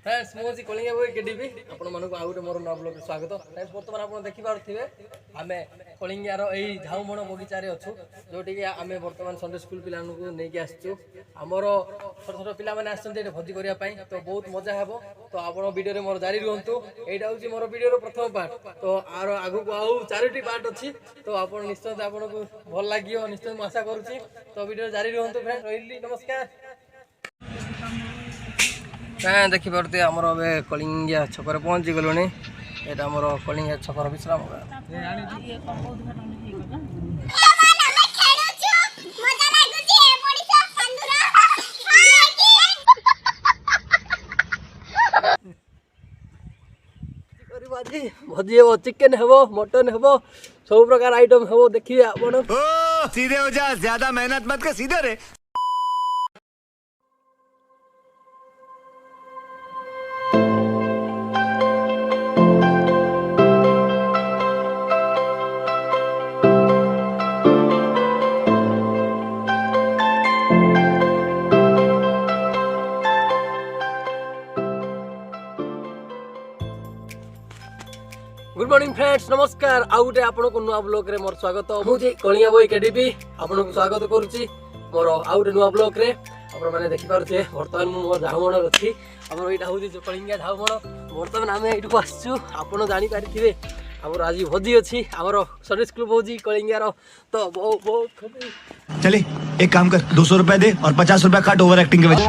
Friends मुझे कलिंगा बोई KDB आपण मानक आउ मोर नव ब्लॉग स्वागत। फ्रेंड्स बर्तमान आप देखि पारुथिबे आमे कलिंगार एई झाउमण बगीचा रे अछु जोटी के आमे बर्तमान संडे स्कूल पिला को नै के आछू। हमर छोट छोट पिला माने आछन एटे भोजी करिया पई तो बहुत मजा हेबो। तो आपण वीडियो रे मोर जारी रहंतु। एटा होची मोर वीडियो रो प्रथम पार्ट। तो आर आगु को आउ चारोटी पार्ट अछि तो आपण निश्चय आपण को भल लागियो निश्चय म आशा करूची। तो वीडियो जारी रहंतु। फ्रेंड्स रहिली नमस्कार। देखी पारे आमर ए कलिंगा छकर पहुँची गलुणी। यहाँ आमर कलिंगा छकर विश्राम भजी हे चिकेन हे मटन हे सब प्रकार आइटम हे देखिए आप सीधे हो जा, ज्यादा मेहनत मत कर, सीधे रे। गुड मॉर्निंग फ्रेंड्स, नमस्कार। आउ गोटे आपण को नुआ ब्लॉग रे मोर स्वागत। मुझे कलिंगा बोई केडीबी आपण को स्वागत करूची मोर आउ गोटे नुआ ब्लॉग रे। आपण माने देखि पारुछे वर्तमान मु मोर झाउमण रखी हमर एटा होची जो कलिंगा झाउमण। वर्तमान आमे एटु आछू आपण जानि पारिथिबे हमर आज भोजी अछि हमर संडे स्कूल भोजी कलिंगार। तो बहुत बहुत चले एक काम कर, 200 रुपए दे और 50 रुपए काट ओवर एक्टिंग के वजह।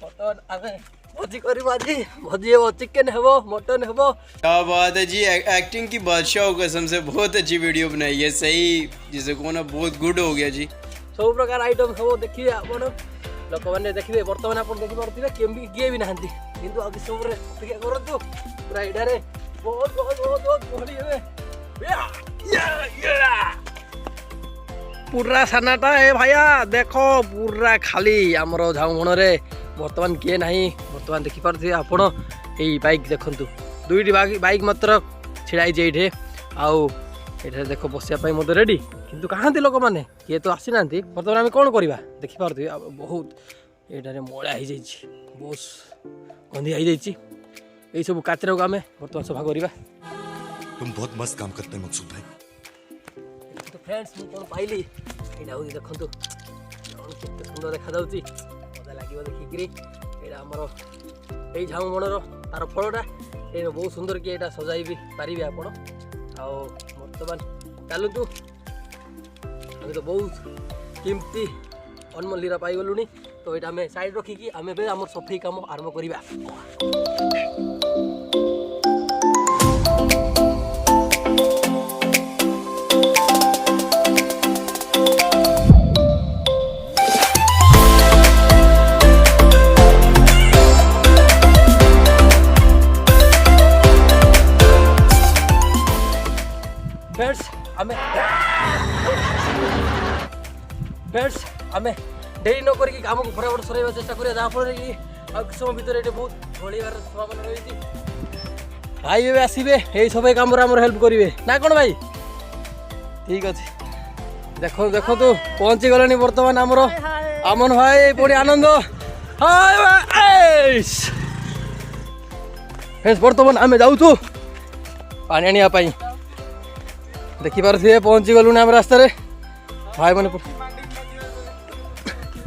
वर्तमान आमे भोजी करी बाजी भोजी हे चिकन हे मटन हे। क्या बात है जी, एक्टिंग की बादशाह कसम से बहुत अच्छी वीडियो बनाई है। सही जिसे को ना बहुत गुड हो गया जी। सब प्रकार आइटम हे देखिए आपण लोक माने देखिबे। वर्तमान आपण देखि पारुथिबे केमबी किए भी नाहंती किंतु अब सब रे ठीक करंतु पूरा इडारे बहुत बहुत बहुत बहुत भली हेबे पूरा सानाटा है भाइया। देखो पूरा खाली हमरो झाउमण रे वर्तमान किए नहीं। वर्तमान देखि पारुथिबे आपण एई बाइक देखंतु दुईटी बाइक मात्र छिड़ाई जेठे आउ एठे देखो बसिया पई मते रेडी किंतु कहांती लोक माने किए तो आसी नांती। वर्तमान हम कोन करबा देखि पारुथिबे बहुत एटारे मोळा ही जाईछि बस गंदी आई जाईछि। एई सब काचरा को हमें वर्तमान सफा करबा। तुम बहुत मस्त काम करते हैं मकसूद भाई। तो फ्रेंड्स मु कोन पाइली एटा होई देखंतु केते सुंदर देखा जाउछि मजा लागिबो देखिकरी। एटा हमरो एई झाउमणर तार फळटा ए बहुत सुंदर कि एटा सजाई भी पारिबे आपण। आ वर्तमान चलतु आम तो बहुत कीमती अनमूल्यरा पाई गलुनी। तो ये आम साइड रखिकी आम आम सफाई काम आरंभ करवा। फ्रेंड्स आम डेरी न करी काम को फटाफट सर चेष्टा करा जहाँफल कि समय भितर ये बहुत ढोलार संभावना रही। भाई ए आसबे यही सब कम हेल्प करेंगे ना कौन भाई? ठीक अच्छे देखो देखो तो पहुँची गले बर्तमान आमर आमन भाई पुणी आनंद। बर्तमान आम जाऊँ पानी आने देखि पारे पहुँची गलुना आम रास्तार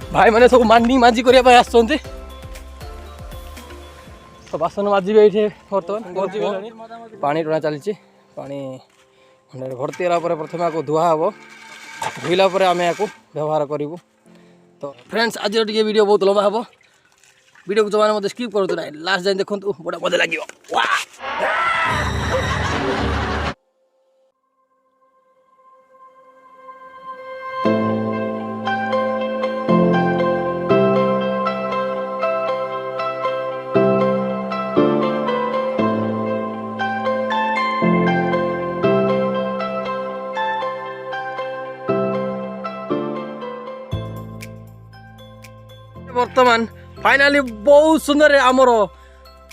भाई मैंने सब मानी माझी करने आसते तो बासन माजिबे ये बर्तमान पहुँची गला पानी टणा चली पानी खंडे भर्ती होला प्रथम आपको धुआ हम धोइला आम या व्यवहार करूँ। तो फ्रेंड्स आज टे वीडियो बहुत लंबा हम वीडियो को जो मैंने मतलब स्किप करूँ ना लास्ट जाए देखो बड़ा मजा लगे। वर्तमान फाइनाली बहुत सुंदर आमर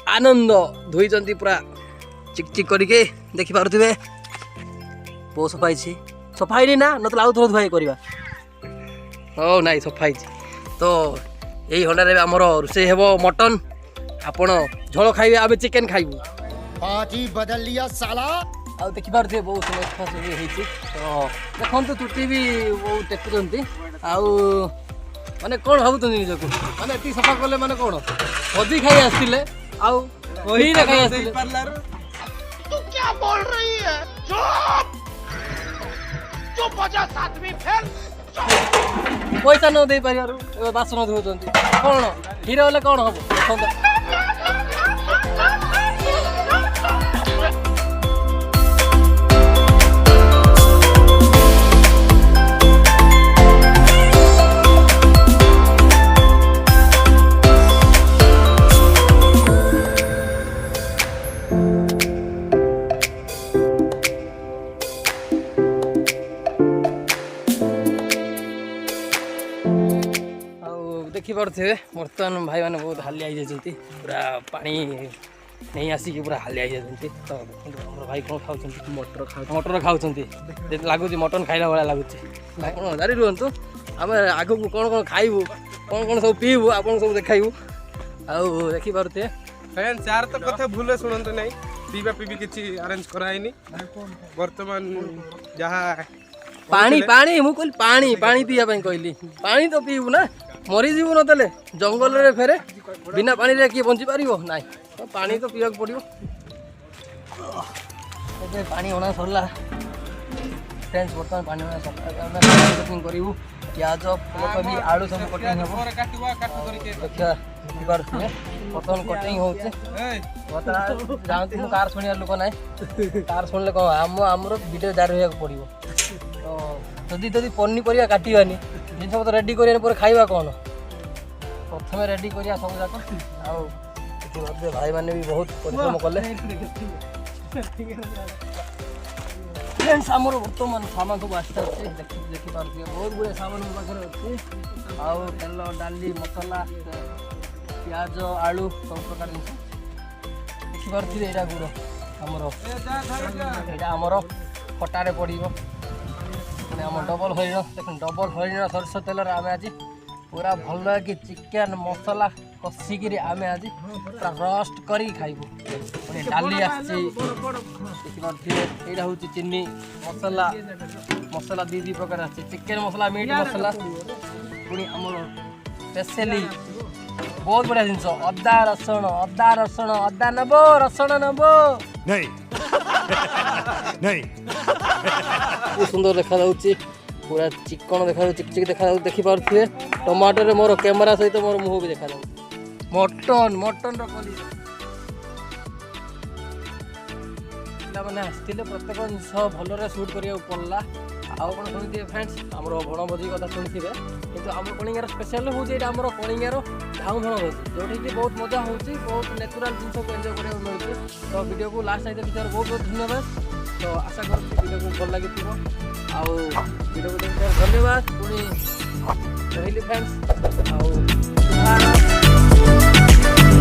आनंद धोई पूरा चिक चिक करके देखि पारुथिबे बहुत सफाई सफाई ना नतला आउ थोड़ा धुआई करवा। ओ नाई सफाई तो यही हंडारे आमर रोषे हेब मटन ଆପଣ ଝୋଳ ଖାଇବେ ଆମେ ଚିକେନ ଖାଇବୁ पार्टी बदल लिया साला ଆଉ ଦେଖିପାରୁଥିବେ ବହୁତ ସଫା ସବୁ ହେଇଛି ତ ଦେଖନ୍ତୁ ଚୁଟି ବି ବହୁତ ଟେକୁଛନ୍ତି ଆଉ ମାନେ କ'ଣ ଭାବୁଛନ୍ତି ନିଜକୁ ମାନେ ଏତିକି ସଫା କଲେ ମାନେ କ'ଣ ଭୋଜି ଖାଇ ଆସିଥିଲେ ଆଉ ବହିରେ ଖାଇ ଆସିଥିଲେ तू क्या बोल रही है चुप चुप हो जा साथ में फिर ପଇସା ନ ଦେଇ ପାରିବାରୁ ଏବେ ବାସନ ଧୋଉଛନ୍ତି କ'ଣ ହିରୋ ହେଲେ କ'ଣ ହବ ଦେଖନ୍ତୁ ଦେଖିପାରୁଥିବେ ବର୍ତ୍ତମାନ ଭାଇମାନେ ବହୁତ ହାଲିଆ ହେଇଯାଇଛନ୍ତି ପୁରା ପାଣି ନେଇ ଆସିକି ପୁରା ହାଲିଆ ହେଇଯାଇଛନ୍ତି ତ ଦେଖନ୍ତୁ ଆମର ଭାଇ କ'ଣ ଖାଉଛନ୍ତି ମଟର ଖାଉଛନ୍ତି ଲାଗୁଛି ମଟନ ଖାଇଲା ଭଳିଆ ଲାଗୁଛି ଭାଇ କ'ଣ ଜାରି ରୁହନ୍ତୁ ଆମେ ଆଗକୁ କ'ଣ କ'ଣ ଖାଇବୁ କ'ଣ ସବୁ ପିଇବୁ ଆପଣଙ୍କୁ ସବୁ ଦେଖାଇବୁ ଆଉ ଦେଖିପାରୁଥିବେ ଫ୍ରେଣ୍ଡ यार ତ କଥା ଭୁଲ ଶୁଣନ୍ତୁ ନାହିଁ ପିଇବା ପିଇବି କିଛି ଆରେଞ୍ଜ କରାହେଇନି ବର୍ତ୍ତମାନ ଯାହା ପାଣି ପାଣି ମୁଁ କହିଲି ପାଣି ପାଣି ପିଇବା ପାଇଁ କହିଲି ପାଣି ତ ପିଇବୁ ନା ମରିଯିବୁ ନଦେଲେ ଜଙ୍ଗଲରେ ଫେରେ ବିନା ପାଣିରେ କିଏ ବଞ୍ଚି ପାରିବ ନାହିଁ ତ ପାଣି ତ ପିଇବାକୁ ପଡ଼ିବ ଏବେ ପାଣି ଅଣା ସରିଲା ଫ୍ରେଣ୍ଡସ୍ ବର୍ତ୍ତମାନ ପାଣି ଅଣା ସରିଲା ଆମେ କଟିଂ କରିବୁ ପିଆଜ ଫୁଲକୋବି ଆଳୁ ସବୁ କଟିଂ ହେବ ଦେଖିବା ଦେଖିପାରୁଥିବେ ବର୍ତ୍ତମାନ କଟିଂ ହେଉଛି ଯାଆନ୍ତୁ ମୁଁ କାର୍ ଶୁଣିବାର ଲୋକ ନାହିଁ କାର୍ ଶୁଣିଲେ କ'ଣ ଆମର ଭିଡ଼ିଓ ଜାରି ରହିବାକୁ ପଡ଼ିବ ତ ଯଦି ପନିପରିବା କାଟିବାନି ଜିନିଷ ପତ୍ର ରେଡ଼ି କରିବା ପରେ ଖାଇବା କ'ଣ ପ୍ରଥମେ ରେଡ଼ି କରିବା ସବୁ ଯାକ ଆଉ ଦେଖିପାରୁଥିବେ ଭାଇମାନେ ବି ବହୁତ ପରିଶ୍ରମ କଲେ ଆମର ବର୍ତ୍ତମାନ ସାମାନ ସବୁ ଆସିଥାଉଛି ଦେଖିପାରୁଥିବେ ବହୁତ ଗୁଡ଼ିଏ ସାମାନ ମୋ ପାଖରେ ଅଛି ଆଉ ତେଲ ଡାଲି ମସଲା ପିଆଜ ଆଳୁ ସବୁ ପ୍ରକାର ଜିନିଷ ଦେଖିପାରୁଥିବେ ଏଇଟା ଗୁଡ଼ ଆମର ଏଇଟା ଆମର ଖଟାରେ ପଡ଼ିବ ଆମ ଡବଲ ହରିଣ ଦେଖନ୍ତୁ ଡବଲ ହରିଣ ସୋରିଷ ତେଲରେ ଆମେ ଆଜି ପୁରା ଭଲ କି ଚିକେନ ମସଲା କଷିକିରି ଆମେ ଆଜି ପୁରା ରୋଷ୍ଟ କରିକି ଖାଇବୁ ପୁଣି ଡାଲି ଆସିଛି ଦେଖିପାରୁଥିବେ ଏଇଟା ହେଉଛି ଚିନି ମସଲା ମସଲା ଦୁଇ ପ୍ରକାର ଆସିଛି ଚିକେନ ମସଲା ମିଟ୍ ମସଲା ପୁଣି ଆମର ସ୍ପେଶାଲି ବହୁତ ବଢ଼ିଆ ଜିନିଷ ଅଦା ରସୁଣ ଅଦା ନେବ ରସୁଣ ନେବ नहीं नहीं ବହୁତ ସୁନ୍ଦର ଦେଖାଯାଉଛି ପୁରା ଚିକଣ ଦେଖାଯାଉଛି ଚିକ୍ ଦେଖାଯାଉଛି ଦେଖିପାରୁଥିବେ ଟମାଟୋରେ ମୋର କ୍ୟାମେରା ସହିତ ମୋର ମୁହଁ ବି ଦେଖାଯାଉଛି ମଟନର କଲି ପିଲାମାନେ ଆସିଥିଲେ ପ୍ରତ୍ୟେକ ଜିନିଷ ଭଲରେ ସୁଟ୍ କରିବାକୁ ପଡ଼ିଲା ଆଉ କ'ଣ ଶୁଣିଥିବେ ଫ୍ରେଣ୍ଡସ୍ ଆମର ବଣଭୋଜି କଥା ଶୁଣିଥିବେ କିନ୍ତୁ ଆମର କଳିଙ୍ଗର ସ୍ପେଶାଲ ହେଉଛି ଏଇଟା ଆମର କଳିଙ୍ଗର ଝାଉଁ ବଣଭୋଜି ଯେଉଁଠିକି ବହୁତ ମଜା ହେଉଛି ବହୁତ ନ୍ୟାଚୁରାଲ୍ ଜିନିଷକୁ ଏନ୍ଜୟ କରିବାକୁ ମିଳୁଛି ତ ଭିଡ଼ିଓକୁ ଲାଷ୍ଟ ସାଇଡ଼୍ ଦେଖିଥିବାରୁ ବହୁତ ବହୁତ ଧନ୍ୟବାଦ ତ ଆଶା କରୁଛି ଭିଡ଼ିଓକୁ ଭଲ ଲାଗିଥିବ ଆଉ ଭିଡ଼ିଓକୁ ଦେଖିଥିବାରୁ ଧନ୍ୟବାଦ ପୁଣି ରହିଲି ଫ୍ରେଣ୍ଡସ୍ ଆଉ